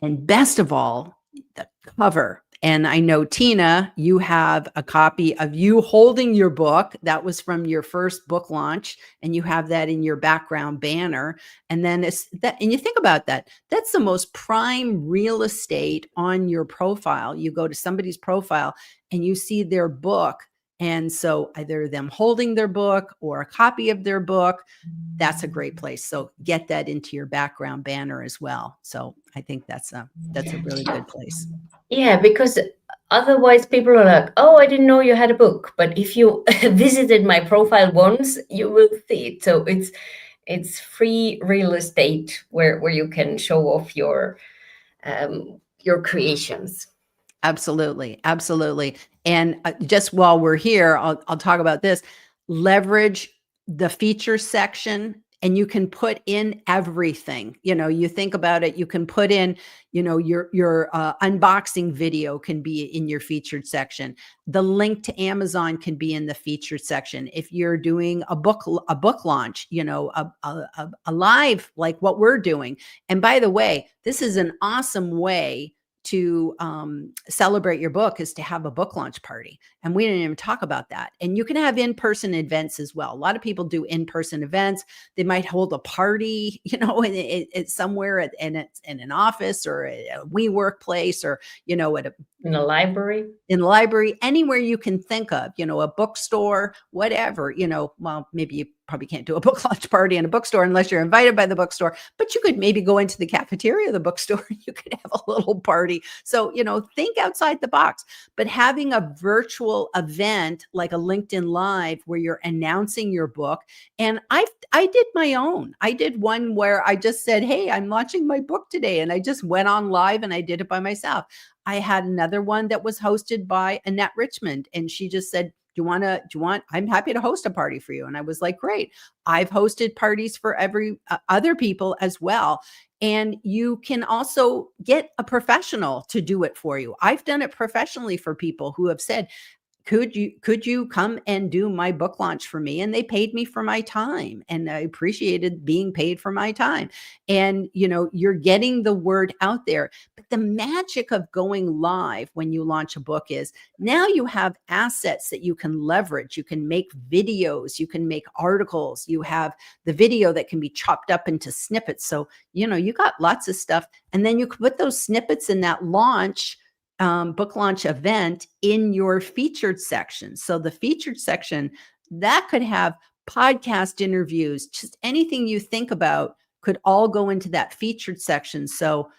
And best of all, the cover. And I know, Tina, you have a copy of you holding your book. That was from your first book launch, and you have that in your background banner. And then and you think about that. That's the most prime real estate on your profile. You go to somebody's profile and you see their book. And so either them holding their book or a copy of their book, that's a great place. So get that into your background banner as well. So I think that's a really good place. Yeah, because otherwise people are like, oh, I didn't know you had a book. But if you visited my profile once, you will see it. So It's free real estate where you can show off your creations. Absolutely, absolutely. And just while we're here, I'll talk about this. Leverage the feature section, and you can put in everything. You know, you think about it. You can put in, you know, your unboxing video can be in your featured section. The link to Amazon can be in the featured section. If you're doing a book launch, you know, a live like what we're doing. And by the way, this is an awesome way to celebrate your book, is to have a book launch party. And we didn't even talk about that. And you can have in-person events as well. A lot of people do in-person events. They might hold a party, you know, it's somewhere and it's in an office or a we workplace, or, you know, at a In a library. in the library, anywhere you can think of, you know, a bookstore, whatever, you know, well, maybe you probably can't do a book launch party in a bookstore unless you're invited by the bookstore, but you could maybe go into the cafeteria of the bookstore and you could have a little party. So, you know, think outside the box. But having a virtual event like a LinkedIn Live where you're announcing your book, and I did my own. I did one where I just said, "Hey, I'm launching my book today," and I just went on live and I did it by myself. I had another one that was hosted by Annette Richmond, and she just said, I'm happy to host a party for you. And I was like, great. I've hosted parties for every other people as well. And you can also get a professional to do it for you. I've done it professionally for people who have said, could you come and do my book launch for me? And they paid me for my time, and I appreciated being paid for my time. And, you know, you're getting the word out there. But the magic of going live when you launch a book is now you have assets that you can leverage. You can make videos, you can make articles, you have the video that can be chopped up into snippets. So, you know, you got lots of stuff. And then you can put those snippets in that book launch event in your featured section. So the featured section that could have podcast interviews, just anything you think about could all go into that featured section. So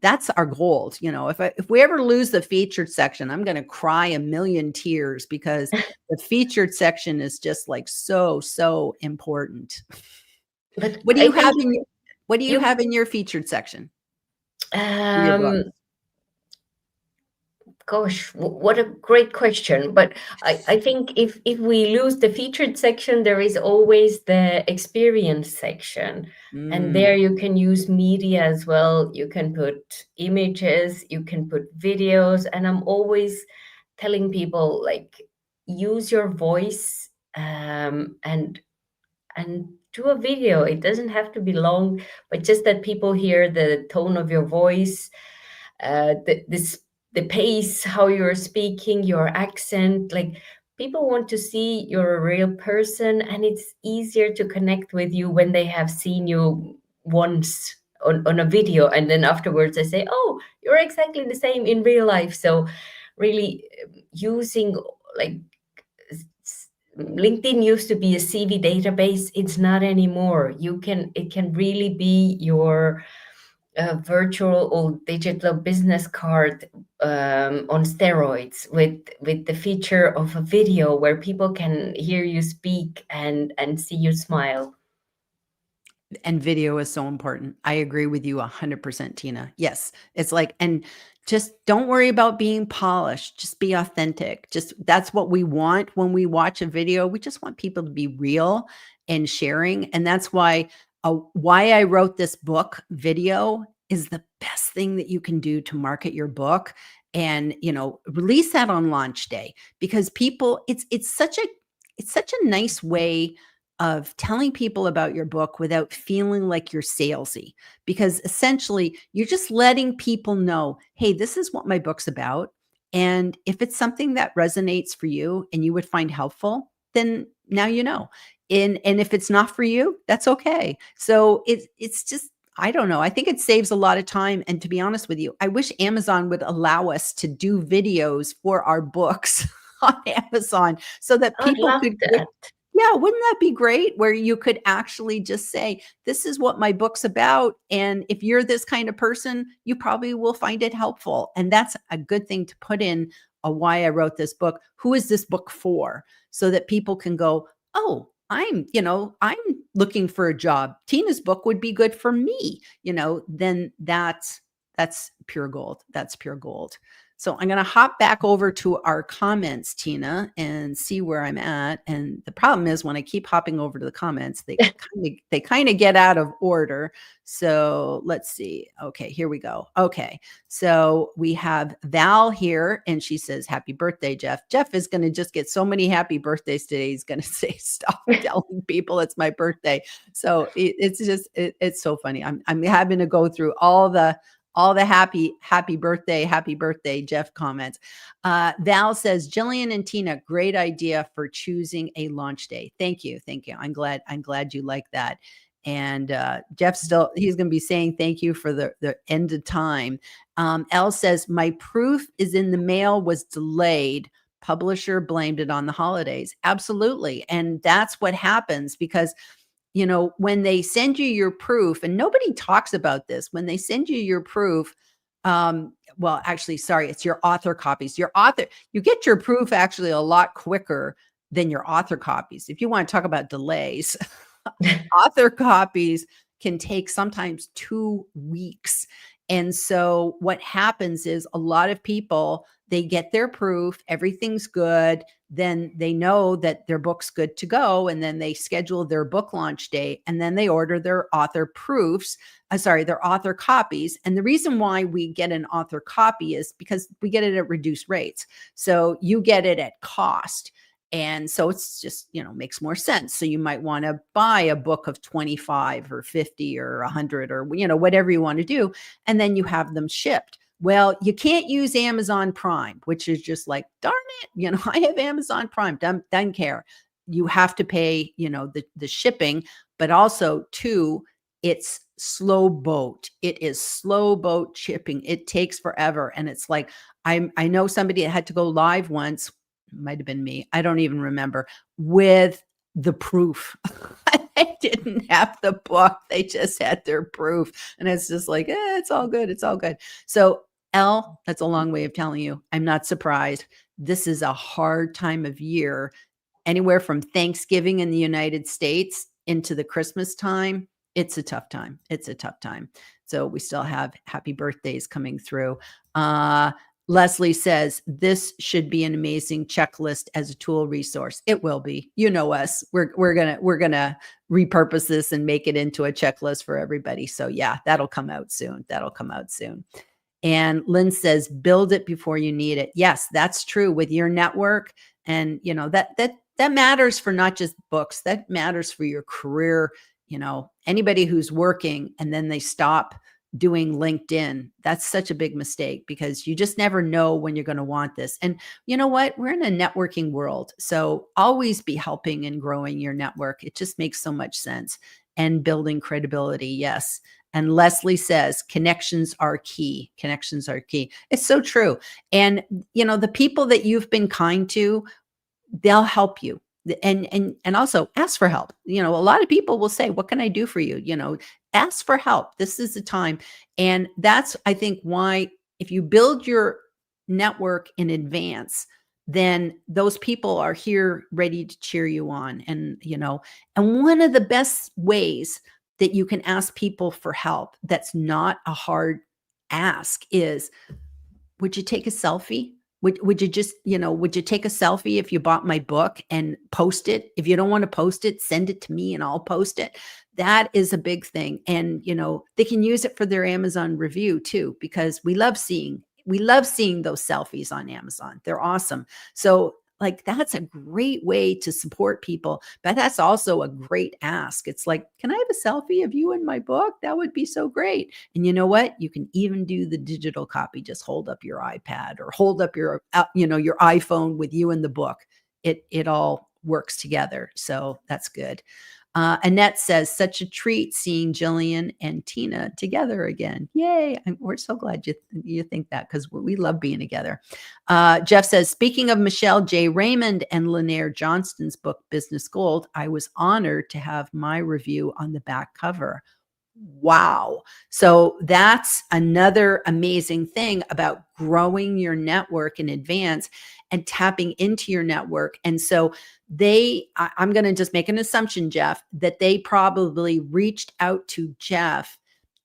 that's our goal. You know, if we ever lose the featured section, I'm going to cry a million tears, because the featured section is just like so important. But What do I you think have in what do you you have in your featured section for your book? um Gosh, what a great question. But I think if we lose the featured section, there is always the experience section. And Mm. there you can use media as well. You can put images, you can put videos. And I'm always telling people, like, use your voice, and do a video. It doesn't have to be long, but just that people hear the tone of your voice, the pace, how you're speaking, your accent. Like, people want to see you're a real person, and it's easier to connect with you when they have seen you once on a video, and then afterwards they say, "Oh, you're exactly the same in real life." So, really, using, like, LinkedIn used to be a CV database. It's not anymore. It can really be your virtual or digital business card, on steroids, with the feature of a video where people can hear you speak and see you smile. And video is so important. I agree with you 100%, Tina. Yes. It's like, and just don't worry about being polished. Just be authentic. Just that's what we want when we watch a video. We just want people to be real and sharing. And that's why I wrote this book video is the best thing that you can do to market your book. And, you know, release that on launch day, because people, it's such a nice way of telling people about your book without feeling like you're salesy, because essentially you're just letting people know, hey, this is what my book's about. And if it's something that resonates for you and you would find helpful, then now you know. And if it's not for you, that's okay. So it's just, I don't know. I think it saves a lot of time. And to be honest with you, I wish Amazon would allow us to do videos for our books on Amazon so that I'd people love could that. yeah, wouldn't that be great? Where you could actually just say, this is what my book's about. And if you're this kind of person, you probably will find it helpful. And that's a good thing to put in a why I wrote this book. Who is this book for? So that people can go, oh, I'm looking for a job. Tina's book would be good for me, then that's pure gold. That's pure gold. So I'm going to hop back over to our comments, Tina, and see where I'm at. And the problem is when I keep hopping over to the comments, they kind of get out of order. So let's see. Okay, here we go. Okay. So we have Val here, and she says, "Happy birthday, Jeff." Jeff is going to just get so many happy birthdays today. He's going to say, "Stop telling people it's my birthday." So it's so funny. I'm having to go through all the happy birthday, Jeff comments. Val says, "Jillian and Tina, great idea for choosing a launch day." Thank you. I'm glad you like that. And Jeff he's going to be saying thank you for the end of time. Elle says, "My proof is in the mail was delayed. Publisher blamed it on the holidays." Absolutely. And that's what happens because when they send you your proof, and nobody talks about this, when they send you your proof, well, actually, sorry, it's your author copies. You get your proof actually a lot quicker than your author copies. If you want to talk about delays, author copies can take sometimes 2 weeks. And so what happens is a lot of people, they get their proof, everything's good, then they know that their book's good to go, and then they schedule their book launch date, and then they order their author proofs, their author copies. And the reason why we get an author copy is because we get it at reduced rates. So you get it at cost. And so it's just, makes more sense. So you might want to buy a book of 25 or 50 or 100 or, whatever you want to do. And then you have them shipped. Well, you can't use Amazon Prime, which is just like, darn it, I have Amazon Prime, don't care. You have to pay, the shipping, but also too, it's slow boat. It is slow boat shipping. It takes forever. And it's like, I know somebody that had to go live once, might have been me, I don't even remember, with the proof. They didn't have the book. They just had their proof. And it's just like, it's all good. It's all good. So Elle, that's a long way of telling you, I'm not surprised. This is a hard time of year, anywhere from Thanksgiving in the United States into the Christmas time. It's a tough time. It's a tough time. So we still have happy birthdays coming through. Leslie says, "This should be an amazing checklist as a tool resource." It will be. You know us. We're gonna repurpose this and make it into a checklist for everybody. So yeah, that'll come out soon. And Lynn says, "Build it before you need it." Yes, that's true with your network. And that matters for not just books. That matters for your career. Anybody who's working and then they stop doing LinkedIn, that's such a big mistake because you just never know when you're going to want this. And you know what? We're in a networking world. So always be helping and growing your network. It just makes so much sense. And building credibility. Yes. And Leslie says, connections are key. Connections are key. It's so true. And, the people that you've been kind to, they'll help you. And also ask for help. A lot of people will say, "What can I do for you?" Ask for help. This is the time. And that's, I think, why if you build your network in advance, then those people are here ready to cheer you on. And, and one of the best ways that you can ask people for help that's not a hard ask is, would you take a selfie? Would you just, would you take a selfie if you bought my book and post it? If you don't want to post it, send it to me and I'll post it. That is a big thing. And, they can use it for their Amazon review too, because we love seeing those selfies on Amazon. They're awesome. So that's a great way to support people, but that's also a great ask. It's like, can I have a selfie of you in my book? That would be so great. And you know what? You can even do the digital copy. Just hold up your iPad or hold up your iPhone with you in the book. It all works together. So that's good. Annette says, "Such a treat seeing Jillian and Tina together again. Yay." We're so glad you think that because we love being together. Jeff says, "Speaking of Michelle J. Raymond and Lanier Johnston's book, Business Gold, I was honored to have my review on the back cover." Wow. So that's another amazing thing about growing your network in advance and tapping into your network. And so I'm going to just make an assumption, Jeff, that they probably reached out to Jeff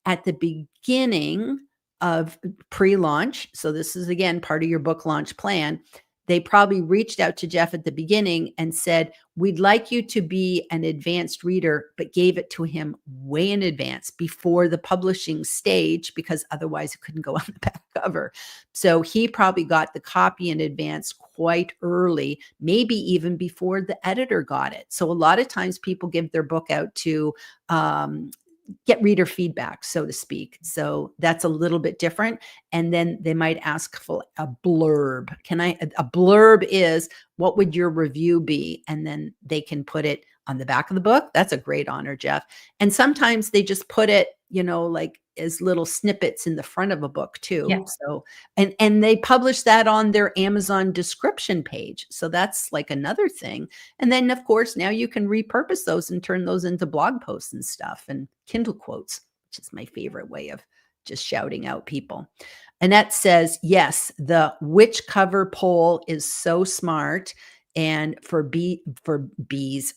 at the beginning of pre-launch. So this is, again, part of your book launch plan. They probably reached out to Jeff at the beginning and said, we'd like you to be an advanced reader, but gave it to him way in advance before the publishing stage, because otherwise it couldn't go on the back cover. So he probably got the copy in advance quite early, maybe even before the editor got it. So a lot of times people give their book out to get reader feedback, so to speak. So that's a little bit different. And then they might ask for a blurb. A blurb is, what would your review be? And then they can put it on the back of the book. That's a great honor, Jeff. And sometimes they just put it, like as little snippets in the front of a book too. Yeah. So, and they publish that on their Amazon description page. So that's like another thing. And then of course, now you can repurpose those and turn those into blog posts and stuff, and Kindle quotes, which is my favorite way of just shouting out people. Annette says, yes, the which cover poll is so smart. And for bees,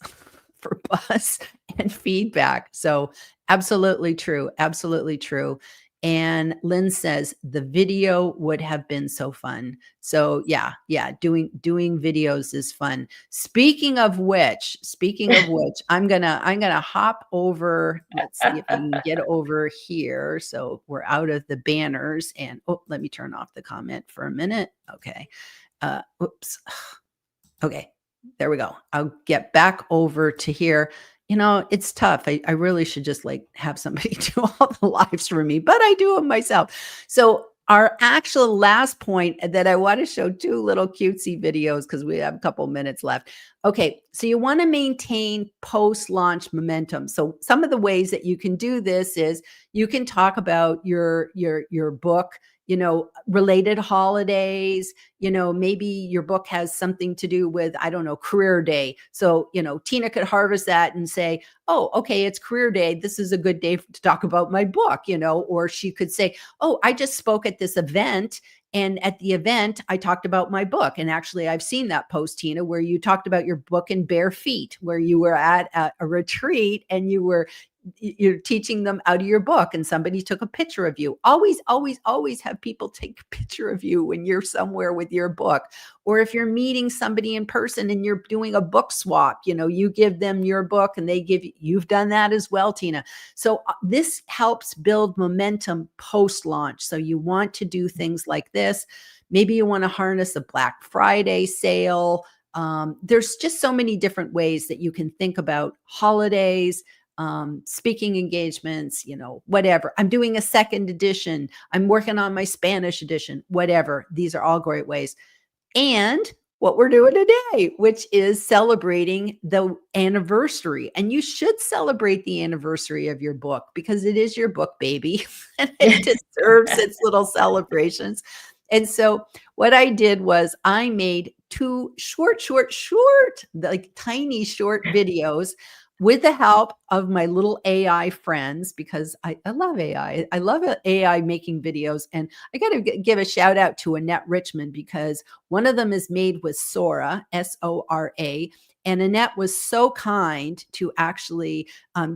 for buzz and feedback. So absolutely true. Absolutely true. And Lynn says the video would have been so fun. So yeah, doing videos is fun. Speaking of which, I'm gonna hop over. Let's see if I can get over here. So we're out of the banners, and let me turn off the comment for a minute. Okay. Oops. Okay. There we go. I'll get back over to here. It's tough. I really should just have somebody do all the lives for me, but I do them myself. So our actual last point that I want to show, two little cutesy videos because we have a couple minutes left. Okay. So you want to maintain post-launch momentum. So some of the ways that you can do this is you can talk about your book, related holidays, maybe your book has something to do with, I don't know, career day. So, Tina could harvest that and say, oh, okay, it's career day. This is a good day to talk about my book, or she could say, oh, I just spoke at this event. And at the event, I talked about my book. And actually, I've seen that post, Tina, where you talked about your book in bare feet, where you were at a retreat and you're teaching them out of your book and somebody took a picture of you. Always, always, always have people take a picture of you when you're somewhere with your book. Or if you're meeting somebody in person and you're doing a book swap, you give them your book and they give you've done that as well, Tina. So this helps build momentum post-launch. So you want to do things like this. Maybe you want to harness a Black Friday sale. There's just so many different ways that you can think about holidays, speaking engagements, whatever. I'm doing a second edition. I'm working on my Spanish edition, whatever. These are all great ways. And what we're doing today, which is celebrating the anniversary. And you should celebrate the anniversary of your book because it is your book, baby, and it deserves its little celebrations. And so what I did was I made two short, like tiny short videos with the help of my little AI friends, because I love AI. I love AI making videos. And I got to give a shout out to Annette Richmond, because one of them is made with Sora, Sora. And Annette was so kind to actually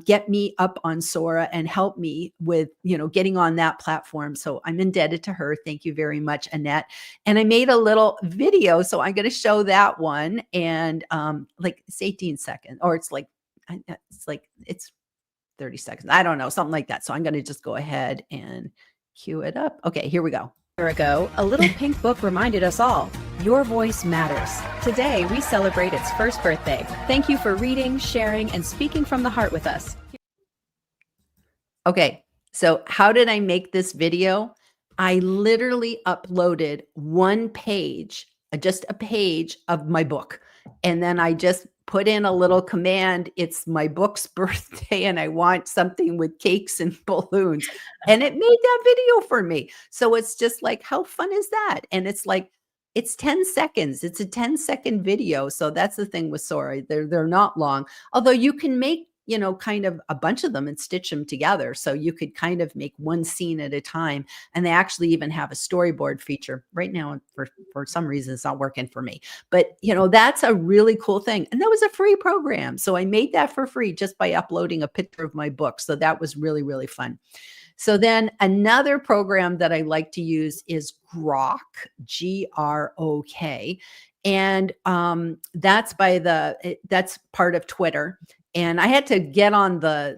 get me up on Sora and help me with, getting on that platform. So I'm indebted to her. Thank you very much, Annette. And I made a little video. So I'm going to show that one. And it's 18 seconds, or it's 30 seconds. I don't know, something like that. So I'm going to just go ahead and cue it up. Okay, here we go. A year ago, a little pink book reminded us all, your voice matters. Today, we celebrate its first birthday. Thank you for reading, sharing, and speaking from the heart with us. Okay, so how did I make this video? I literally uploaded one page, just a page of my book. And then I just put in a little command. It's my book's birthday and I want something with cakes and balloons. And it made that video for me. So it's just like, how fun is that? And it's 10 seconds. It's a 10-second video. So that's the thing with Sora. They're not long. Although you can make kind of a bunch of them and stitch them together. So you could kind of make one scene at a time. And they actually even have a storyboard feature right now. For some reason, it's not working for me, but that's a really cool thing. And that was a free program. So I made that for free just by uploading a picture of my book. So that was really, really fun. So then another program that I like to use is Grok, Grok. And that's that's part of Twitter. And I had to get on the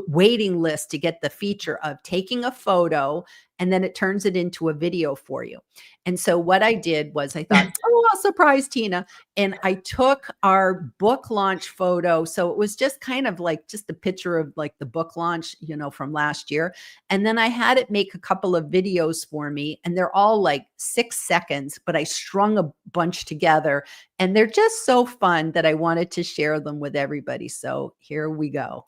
waiting list to get the feature of taking a photo and then it turns it into a video for you. And so what I did was I thought, oh, I'll surprise Tina. And I took our book launch photo. So it was just kind of like just a picture of like the book launch, from last year. And then I had it make a couple of videos for me. And they're all like 6 seconds, but I strung a bunch together. And they're just so fun that I wanted to share them with everybody. So here we go.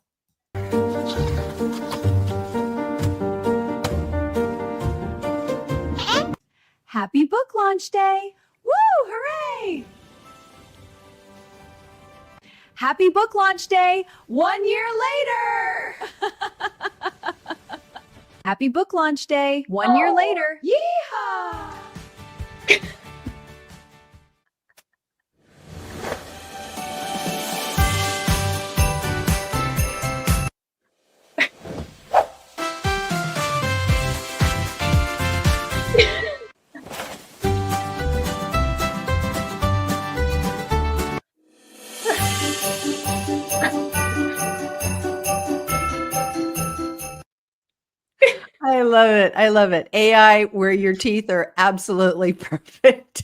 Happy book launch day! Woo! Hooray! Happy book launch day 1 year later! Happy book launch day 1 year later. Yeehaw! I love it. I love it. AI, where your teeth are absolutely perfect.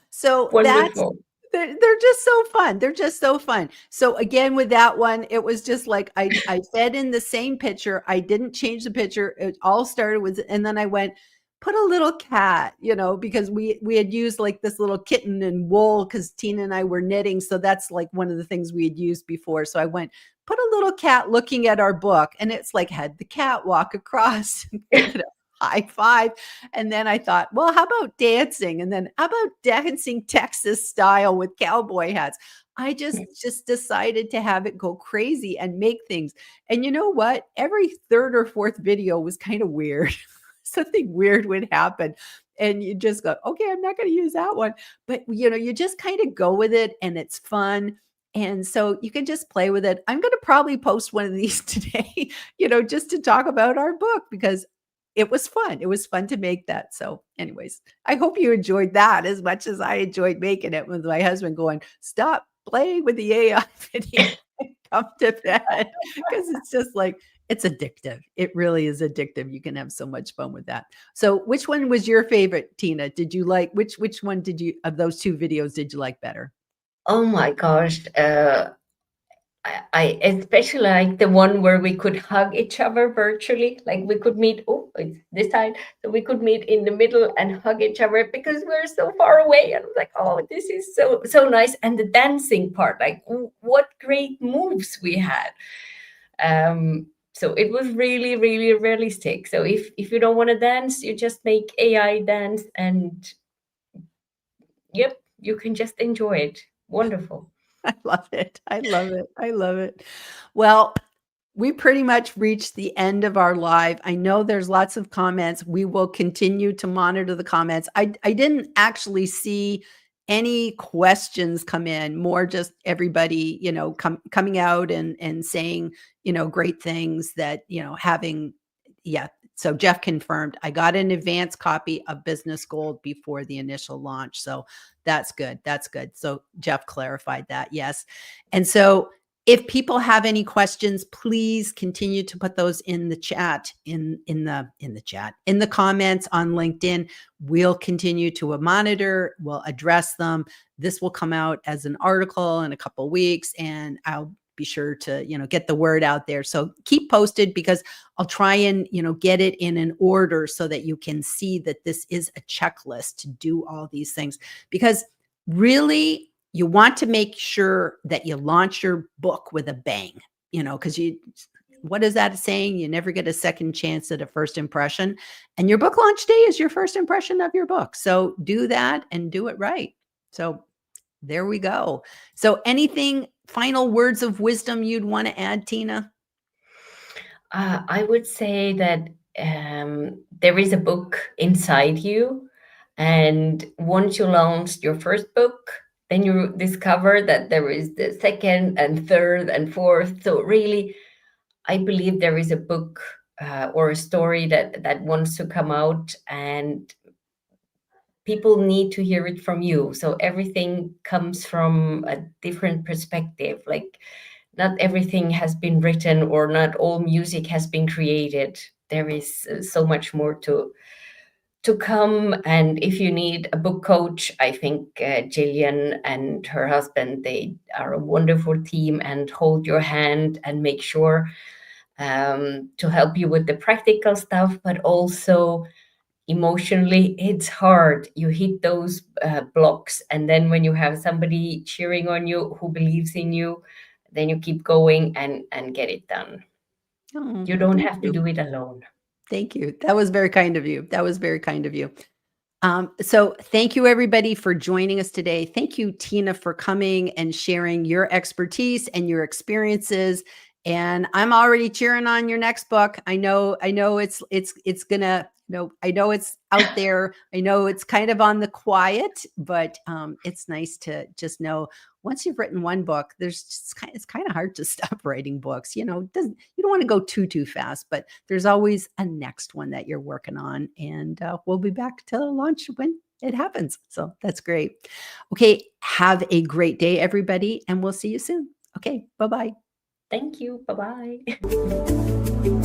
So Wonderful. they're just so fun. They're just so fun. So again, with that one, it was just like I fed in the same picture. I didn't change the picture. It all started with, and then I went, put a little cat, because we had used like this little kitten and wool because Tina and I were knitting. So that's like one of the things we had used before. So I went, put a little cat looking at our book, and it's like had the cat walk across and give it a high five. And then I thought, well, how about dancing? And then how about dancing Texas style with cowboy hats? I just decided to have it go crazy and make things. And you know what? Every third or fourth video was kind of weird. Something weird would happen. And you just go, okay, I'm not going to use that one. But, you just kind of go with it and it's fun. And so you can just play with it. I'm going to probably post one of these today, just to talk about our book because it was fun. It was fun to make that. So anyways, I hope you enjoyed that as much as I enjoyed making it with my husband going, stop playing with the AI video and come to bed. Because it's just like, it's addictive. It really is addictive. You can have so much fun with that. So which one was your favorite, Tina? Did you like, which one of those two videos did you like better? Oh my gosh. I especially like the one where we could hug each other virtually. Like we could meet, it's this side. So we could meet in the middle and hug each other because we're so far away. And I was like, oh, this is so nice. And the dancing part, like what great moves we had. So it was really, really realistic. So if you don't want to dance, you just make AI dance and yep, you can just enjoy it. Wonderful. I love it. I love it. I love it. Well, we pretty much reached the end of our live. I know there's lots of comments. We will continue to monitor the comments. I didn't actually see any questions come in, more just everybody, coming out and saying, great things that, having, yeah. So Jeff confirmed I got an advance copy of Business Gold before the initial launch. So that's good. That's good. So Jeff clarified that. Yes. And so if people have any questions, please continue to put those in the chat, in the comments on LinkedIn. We'll continue to monitor. We'll address them. This will come out as an article in a couple of weeks, and I'll be sure to, get the word out there. So keep posted because I'll try and, get it in an order so that you can see that this is a checklist to do all these things. Because really, you want to make sure that you launch your book with a bang, because what is that saying? You never get a second chance at a first impression. And your book launch day is your first impression of your book. So do that and do it right. So there we go. So anything final words of wisdom you'd want to add, Tina? I would say that there is a book inside you. And once you launched your first book, then you discover that there is the second and third and fourth. So really, I believe there is a book or a story that wants to come out, and people need to hear it from you. So everything comes from a different perspective. Like, not everything has been written, or not all music has been created. There is so much more to come. And if you need a book coach, I think Jillian and her husband, they are a wonderful team and hold your hand and make sure to help you with the practical stuff, but also emotionally it's hard. You hit those blocks, and then when you have somebody cheering on you who believes in you, then you keep going and get it done. Oh, You don't thank have to you. do it alone. Thank you. That was very kind of you. That was very kind of you. So thank you everybody for joining us today. Thank you, Tina, for coming and sharing your expertise and your experiences. And I'm already cheering on your next book. I know it's gonna, I know it's out there. I know it's kind of on the quiet, but it's nice to just know once you've written one book, it's kind of hard to stop writing books. You don't want to go too fast, but there's always a next one that you're working on, and we'll be back to launch when it happens. So that's great. Okay, have a great day, everybody, and we'll see you soon. Okay, bye-bye. Thank you. Bye-bye.